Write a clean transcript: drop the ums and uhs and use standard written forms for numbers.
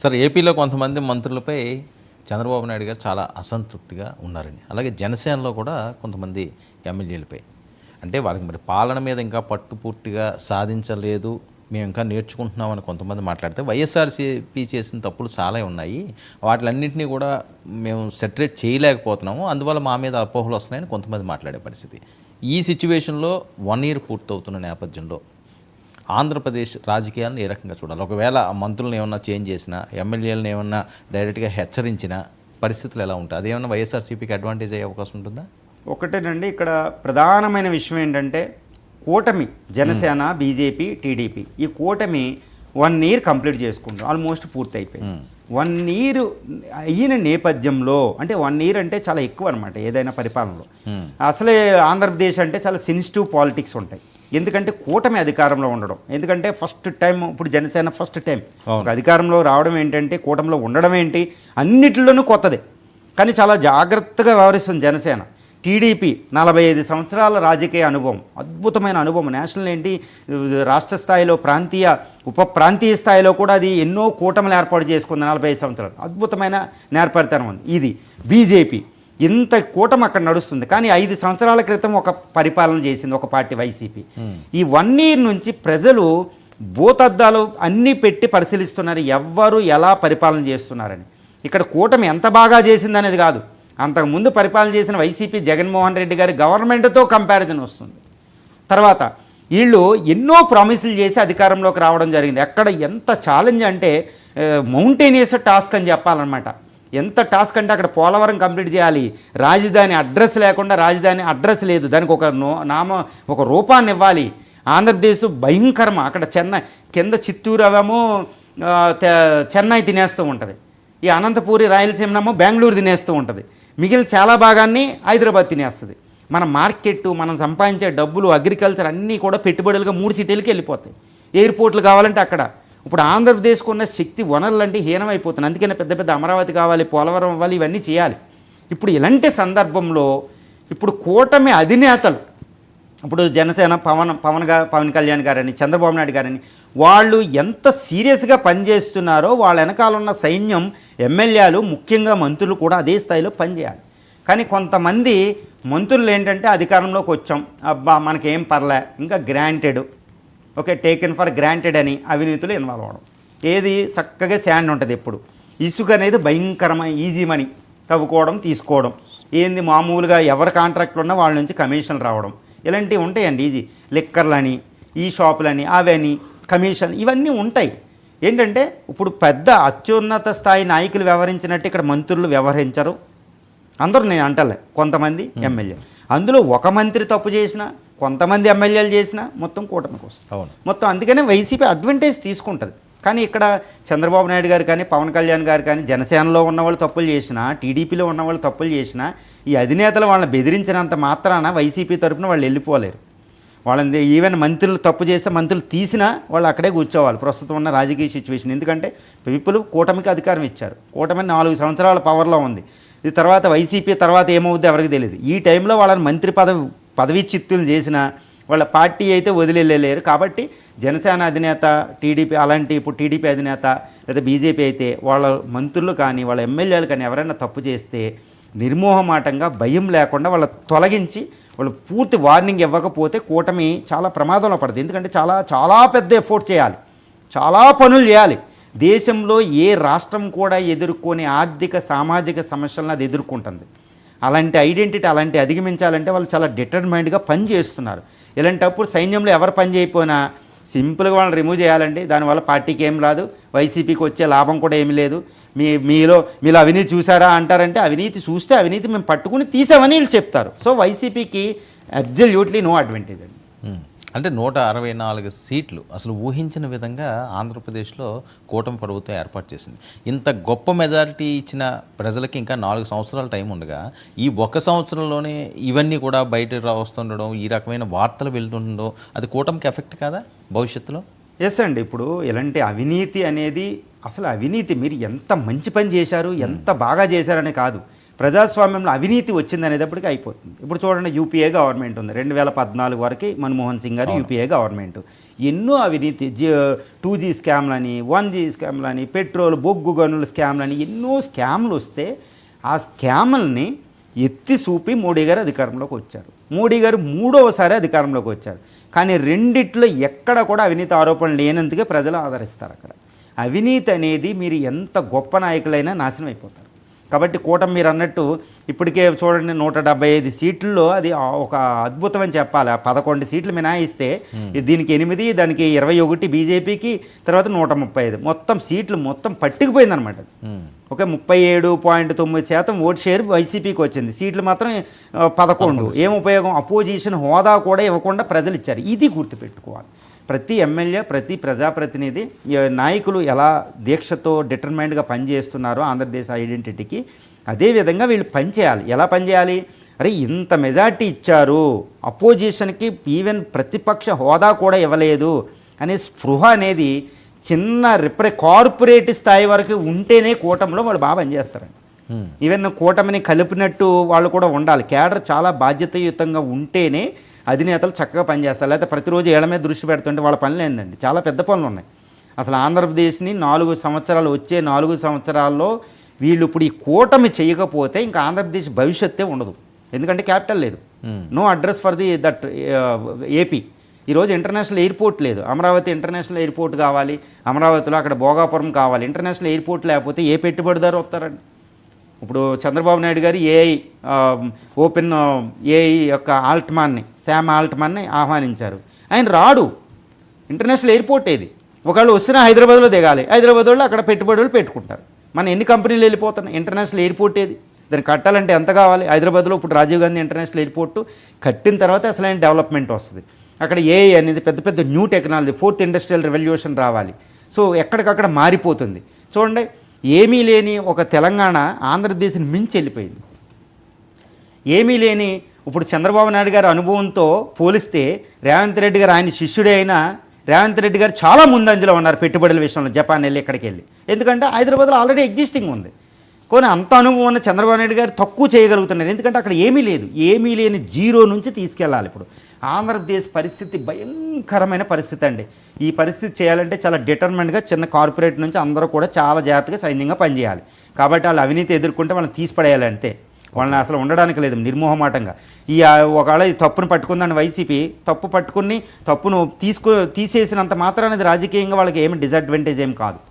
Sir ఏపీలో కొంతమంది మంత్రులపై చంద్రబాబు నాయుడు గారు చాలా అసంతృప్తిగా ఉన్నారండి. అలాగే జనసేనలో కూడా కొంతమంది ఎమ్మెల్యేలపై అంటే వాళ్ళకి మరి పాలన మీద ఇంకా పట్టు పూర్తిగా సాధించలేదు, మేము ఇంకా నేర్చుకుంటున్నామని కొంతమంది మాట్లాడితే వైఎస్ఆర్సీపీ చేసిన తప్పులు చాలా ఉన్నాయి, వాటిలన్నింటినీ కూడా మేము సెటరేట్ చేయలేకపోతున్నాము, అందువల్ల మా మీద అపోహలు వస్తున్నాయని కొంతమంది మాట్లాడే పరిస్థితి. ఈ సిచ్యువేషన్లో 1 year పూర్తవుతున్న నేపథ్యంలో ఆంధ్రప్రదేశ్ రాజకీయాలను ఏ రకంగా చూడాలి? ఒకవేళ ఆ మంత్రులను ఏమన్నా చేంజ్ చేసినా, ఎమ్మెల్యేలను ఏమన్నా డైరెక్ట్గా హెచ్చరించిన పరిస్థితులు ఎలా ఉంటాయి? అదేమన్నా వైఎస్ఆర్సీపీకి అడ్వాంటేజ్ అయ్యే అవకాశం ఉంటుందా? ఒకటేనండి, ఇక్కడ ప్రధానమైన విషయం ఏంటంటే కూటమి జనసేన, బీజేపీ, టీడీపీ ఈ కూటమి 1 year కంప్లీట్ చేసుకుంటాం, ఆల్మోస్ట్ పూర్తి అయిపోయింది. 1 year అయిన నేపథ్యంలో అంటే 1 year అంటే చాలా ఎక్కువ అనమాట ఏదైనా పరిపాలనలో. అసలే ఆంధ్రప్రదేశ్ అంటే చాలా సెన్సిటివ్ పాలిటిక్స్ ఉంటాయి, ఎందుకంటే కూటమి అధికారంలో ఉండడం. ఎందుకంటే ఫస్ట్ టైం ఇప్పుడు జనసేన ఫస్ట్ టైం అధికారంలో రావడం ఏంటంటే, కూటమిలో ఉండడం ఏంటి, అన్నిటిలోనూ కొత్తదే, కానీ చాలా జాగ్రత్తగా వ్యవహరిస్తుంది జనసేన. టీడీపీ 45 సంవత్సరాల రాజకీయ అనుభవం, అద్భుతమైన అనుభవం, నేషనల్ ఏంటి రాష్ట్ర స్థాయిలో, ప్రాంతీయ ఉప ప్రాంతీయ స్థాయిలో కూడా అది ఎన్నో కూటమిలు ఏర్పాటు చేసుకుంది. 45 సంవత్సరాలు అద్భుతమైన నేర్పరితనం ఉంది. ఇది బీజేపీ, ఇంత కూటమి అక్కడ నడుస్తుంది, కానీ 5 సంవత్సరాల క్రితం ఒక పరిపాలన చేసింది ఒక పార్టీ వైసీపీ. ఈ 1 year నుంచి ప్రజలు భూతద్దాలు అన్నీ పెట్టి పరిశీలిస్తున్నారు, ఎవ్వరు ఎలా పరిపాలన చేస్తున్నారని. ఇక్కడ కూటమి ఎంత బాగా చేసిందనేది కాదు, అంతకుముందు పరిపాలన చేసిన వైసీపీ జగన్మోహన్ రెడ్డి గారి గవర్నమెంట్తో కంపారిజన్ వస్తుంది. తర్వాత వీళ్ళు ఎన్నో ప్రామిసులు చేసి అధికారంలోకి రావడం జరిగింది. ఎక్కడ ఎంత ఛాలెంజ్ అంటే మౌంటైనియస్ టాస్క్ అని చెప్పాలన్నమాట. ఎంత టాస్క్ అంటే అక్కడ పోలవరం కంప్లీట్ చేయాలి, రాజధాని అడ్రస్ లేకుండా, రాజధాని అడ్రస్ లేదు, దానికి ఒక రూపాన్ని ఇవ్వాలి. ఆంధ్రప్రదేశ్ భయంకరం, అక్కడ చెన్నై కింద చిత్తూరు అవేమో చెన్నై తినేస్తూ ఉంటుంది, ఈ అనంతపూరి రాయలసీమనేమో బెంగళూరు తినేస్తూ ఉంటుంది, మిగిలిన చాలా భాగాన్ని హైదరాబాద్ తినేస్తుంది. మన మార్కెట్, మనం సంపాదించే డబ్బులు, అగ్రికల్చర్ అన్నీ కూడా పెట్టుబడులుగా 3 సిటీలకి వెళ్ళిపోతాయి. ఎయిర్పోర్ట్లు కావాలంటే అక్కడ. ఇప్పుడు ఆంధ్రప్రదేశ్కు ఉన్న శక్తి వనరులు అంటే హీనమైపోతుంది. అందుకనే పెద్ద పెద్ద అమరావతి కావాలి, పోలవరం అవ్వాలి, ఇవన్నీ చేయాలి. ఇప్పుడు ఇలాంటి సందర్భంలో ఇప్పుడు కూటమి అధినేతలు, ఇప్పుడు జనసేన పవన్ కళ్యాణ్ గారని, చంద్రబాబు నాయుడు గారని, వాళ్ళు ఎంత సీరియస్గా పనిచేస్తున్నారో వాళ్ళ వెనకాల ఉన్న సైన్యం, ఎమ్మెల్యేలు, ముఖ్యంగా మంత్రులు కూడా అదే స్థాయిలో పనిచేయాలి. కానీ కొంతమంది మంత్రులు ఏంటంటే అధికారంలోకి వచ్చాం, అబ్బా మనకేం పర్లే, ఇంకా granted, okay taken for granted అని అవినీతులు ఇన్వాల్వ్ అవ్వడం. ఏది చక్కగా శాండ్ ఉంటుంది, ఎప్పుడు ఇసుక అనేది భయంకరమైన ఈజీ మనీ, తవ్వుకోవడం, తీసుకోవడం, ఏంది మామూలుగా ఎవరి కాంట్రాక్ట్లు ఉన్నా వాళ్ళ నుంచి కమిషన్లు రావడం, ఇలాంటివి ఉంటాయండి. ఈజీ లిక్కర్లని, ఈ షాపులని, అవని కమిషన్, ఇవన్నీ ఉంటాయి. ఏంటంటే ఇప్పుడు పెద్ద అత్యున్నత స్థాయి నాయకులు వ్యవహరించినట్టు ఇక్కడ మంత్రులు వ్యవహరించరు. అందరూ నేను అంటలే, కొంతమంది ఎమ్మెల్యేలు, అందులో ఒక మంత్రి తప్పు చేసినా, కొంతమంది ఎమ్మెల్యేలు చేసినా మొత్తం కూటమికి వస్తుంది మొత్తం. అందుకనే వైసీపీ అడ్వాంటేజ్ తీసుకుంటుంది. కానీ ఇక్కడ చంద్రబాబు నాయుడు గారు కానీ, పవన్ కళ్యాణ్ గారు కానీ, జనసేనలో ఉన్నవాళ్ళు తప్పులు చేసినా, టీడీపీలో ఉన్నవాళ్ళు తప్పులు చేసినా, ఈ అధినేతలు వాళ్ళని బెదిరించినంత మాత్రాన వైసీపీ తరఫున వాళ్ళు వెళ్ళిపోలేరు. వాళ్ళని ఈవెన్ మంత్రులు తప్పు చేస్తే మంత్రులు తీసినా వాళ్ళు అక్కడే కూర్చోవాలి ప్రస్తుతం ఉన్న రాజకీయ సిచ్యువేషన్. ఎందుకంటే పీపుల్ కూటమికి అధికారం ఇచ్చారు, కూటమి 4 సంవత్సరాల పవర్లో ఉంది. ఇది తర్వాత వైసీపీ తర్వాత ఏమవుద్దో ఎవరికి తెలియదు. ఈ టైంలో వాళ్ళని మంత్రి పదవి చిత్తులు చేసినా వాళ్ళ పార్టీ అయితే వదిలేలేరు. కాబట్టి జనసేన అధినేత, టీడీపీ అలాంటి ఇప్పుడు టీడీపీ అధినేత లేదా బీజేపీ అయితే వాళ్ళ మంత్రులు కానీ, వాళ్ళ ఎమ్మెల్యేలు కానీ ఎవరైనా తప్పు చేస్తే నిర్మోహమాటంగా, భయం లేకుండా వాళ్ళ తొలగించి వాళ్ళు పూర్తి వార్నింగ్ ఇవ్వకపోతే కూటమి చాలా ప్రమాదంలో పడుతుంది. ఎందుకంటే చాలా చాలా పెద్ద ఎఫోర్ట్ చేయాలి, చాలా పనులు చేయాలి. దేశంలో ఏ రాష్ట్రం కూడా ఎదుర్కొనే ఆర్థిక, సామాజిక సమస్యలను అది ఎదుర్కొంటుంది. అలాంటి ఐడెంటిటీ, అలాంటి అధిగమించాలంటే వాళ్ళు చాలా డిటర్మైండ్గా పని చేస్తున్నారు. ఇలాంటప్పుడు సైన్యంలో ఎవరు పని చేయకపోయినా సింపుల్గా వాళ్ళని రిమూవ్ చేయాలండి. దానివల్ల పార్టీకి ఏం రాదు, వైసీపీకి వచ్చే లాభం కూడా ఏమీ లేదు. మీలో అవినీతి చూసారా అంటారంటే, అవినీతి చూస్తే అవినీతి మేము పట్టుకుని తీసామని వీళ్ళు చెప్తారు. సో వైసీపీకి అబ్జల్యూట్లీ నో అడ్వాంటేజ్ అండి. అంటే 164 సీట్లు అసలు ఊహించిన విధంగా ఆంధ్రప్రదేశ్లో కూటమి ప్రభుత్వం ఏర్పాటు చేసింది. ఇంత గొప్ప మెజారిటీ ఇచ్చిన ప్రజలకి ఇంకా 4 సంవత్సరాల టైం ఉండగా, ఈ 1 సంవత్సరంలోనే ఇవన్నీ కూడా బయట వస్తుండడం, ఈ రకమైన వార్తలు వెళ్తుండడం, అది కూటమికి ఎఫెక్ట్ కాదా భవిష్యత్తులో? ఎస్ అండి. ఇప్పుడు ఎలాంటి అవినీతి అనేది, అసలు అవినీతి మీరు ఎంత మంచి పని చేశారు, ఎంత బాగా చేశారని కాదు, ప్రజాస్వామ్యంలో అవినీతి వచ్చింది అనేటప్పటికి అయిపోతుంది. ఇప్పుడు చూడండి, యూపీఏ గవర్నమెంట్ ఉంది, 2014 వరకు మన్మోహన్ సింగ్ గారు యూపీఏ గవర్నమెంట్. ఎన్నో అవినీతి 2G స్కామ్లని, 1G స్కామ్లని, పెట్రోల్ బొగ్గు గనుల స్కామ్లని, ఎన్నో స్కామ్లు వస్తే ఆ స్కామ్లని ఎత్తి చూపి మోడీ గారు అధికారంలోకి వచ్చారు. మోడీ గారు 3వసారి అధికారంలోకి వచ్చారు. కానీ రెండిట్లో ఎక్కడ కూడా అవినీతి ఆరోపణలు లేనందుకే ప్రజలు ఆదరిస్తారు. అక్కడ అవినీతి అనేది మీరు ఎంత గొప్ప నాయకులైనా నాశనం అయిపోతారు. కాబట్టి కూటమి మీరు అన్నట్టు ఇప్పటికే చూడండి 175 సీట్లలో అది ఒక అద్భుతం అని చెప్పాలి. 11 సీట్లు మినాయిస్తే దీనికి 8, దానికి 21 బీజేపీకి, తర్వాత 135 మొత్తం సీట్లు మొత్తం పట్టుకుపోయిందనమాట. ఓకే, 37.9% ఓటు షేర్ వైసీపీకి వచ్చింది. సీట్లు మాత్రం 11. ఏం ఉపయోగం? అపోజిషన్ హోదా కూడా ఇవ్వకుండా ప్రజలు ఇచ్చారు. ఇది గుర్తుపెట్టుకోవాలి. ప్రతి ఎమ్మెల్యే, ప్రతి ప్రజాప్రతినిధి, నాయకులు ఎలా దీక్షతో డిటర్మైండ్గా పనిచేస్తున్నారో ఆంధ్రప్రదేశ్ ఐడెంటిటీకి, అదేవిధంగా వీళ్ళు పనిచేయాలి. ఎలా పనిచేయాలి? అరే ఇంత మెజార్టీ ఇచ్చారు, అపోజిషన్కి ఈవెన్ ప్రతిపక్ష హోదా కూడా ఇవ్వలేదు అనే స్పృహ అనేది చిన్న కార్పొరేట్ స్థాయి వరకు ఉంటేనే కూటమిలో వాళ్ళు బాగా పనిచేస్తారండి. ఈవెన్ కూటమిని కలిపినట్టు వాళ్ళు కూడా ఉండాలి. కేడర్ చాలా బాధ్యతాయుతంగా ఉంటేనే అధినేతలు చక్కగా పనిచేస్తారు. లేకపోతే ప్రతిరోజు ఏళ్ల మీద దృష్టి పెడుతుంటే వాళ్ళ పనులు ఏందండి, చాలా పెద్ద పనులు ఉన్నాయి. అసలు ఆంధ్రప్రదేశ్ని 4 సంవత్సరాలు, వచ్చే 4 సంవత్సరాల్లో వీళ్ళు ఇప్పుడు ఈ కూటమి చేయకపోతే ఇంకా ఆంధ్రప్రదేశ్ భవిష్యత్తే ఉండదు. ఎందుకంటే క్యాపిటల్ లేదు, no address for that AP. ఈరోజు ఇంటర్నేషనల్ ఎయిర్పోర్ట్ లేదు. అమరావతి ఇంటర్నేషనల్ ఎయిర్పోర్ట్ కావాలి, అమరావతిలో అక్కడ భోగాపురం కావాలి. ఇంటర్నేషనల్ ఎయిర్పోర్ట్ లేకపోతే ఏ పెట్టుబడిదారు వస్తారండి? ఇప్పుడు చంద్రబాబు నాయుడు గారు ఓపెన్ ఏఐ యొక్క శామ్ ఆల్ట్మాన్ని ఆహ్వానించారు. ఆయన రాడు. ఇంటర్నేషనల్ ఎయిర్పోర్ట్ ఏది? ఒకవేళ వచ్చినా హైదరాబాద్లో దిగాలి. హైదరాబాద్ వాళ్ళు అక్కడ పెట్టుబడులు పెట్టుకుంటారు. మన ఎన్ని కంపెనీలు వెళ్ళిపోతున్నాయి? ఇంటర్నేషనల్ ఎయిర్పోర్ట్ ఏది? దాన్ని కట్టాలంటే ఎంత కావాలి? హైదరాబాద్లో ఇప్పుడు రాజీవ్ గాంధీ ఇంటర్నేషనల్ ఎయిర్పోర్టు కట్టిన తర్వాత అసలైన డెవలప్మెంట్ వస్తుంది. అక్కడ ఏఐ అనేది పెద్ద పెద్ద new technology, 4th industrial revolution రావాలి. సో ఎక్కడికక్కడ మారిపోతుంది. చూడండి, ఏమీ లేని ఒక తెలంగాణ ఆంధ్రప్రదేశ్ని మించి వెళ్ళిపోయింది. ఏమీ లేని ఇప్పుడు చంద్రబాబు నాయుడు గారి అనుభవంతో పోలిస్తే రేవంత్ రెడ్డి గారు ఆయన శిష్యుడే అయినా రేవంత్ రెడ్డి గారు చాలా ముందంజలో ఉన్నారు పెట్టుబడుల విషయంలో. జపాన్ వెళ్ళి ఎక్కడికి వెళ్ళి, ఎందుకంటే హైదరాబాద్లో ఆల్రెడీ ఎగ్జిస్టింగ్ ఉంది. కానీ అంత అనుభవం ఉన్న చంద్రబాబు నాయుడు గారు తక్కువ చేయగలుగుతున్నారు. ఎందుకంటే అక్కడ ఏమీ లేదు. ఏమీ లేని 0 నుంచి తీసుకెళ్ళాలి. ఇప్పుడు ఆంధ్రప్రదేశ్ పరిస్థితి భయంకరమైన పరిస్థితి అండి. ఈ పరిస్థితి చేయాలంటే చాలా డిటర్మెంట్గా చిన్న కార్పొరేట్ నుంచి అందరూ కూడా చాలా జాగ్రత్తగా సైన్యంగా పనిచేయాలి. కాబట్టి వాళ్ళు అవినీతి ఎదుర్కొంటే వాళ్ళని తీసిపడేయాలి అంతే. వాళ్ళని అసలు ఉండడానికి లేదు నిర్మోహమాటంగా. ఒకవేళ ఈ తప్పును పట్టుకుందని వైసీపీ తప్పును తీసేసినంత మాత్రాన ఇది రాజకీయంగా వాళ్ళకి ఏమి డిసడ్వాంటేజ్ ఏం కాదు.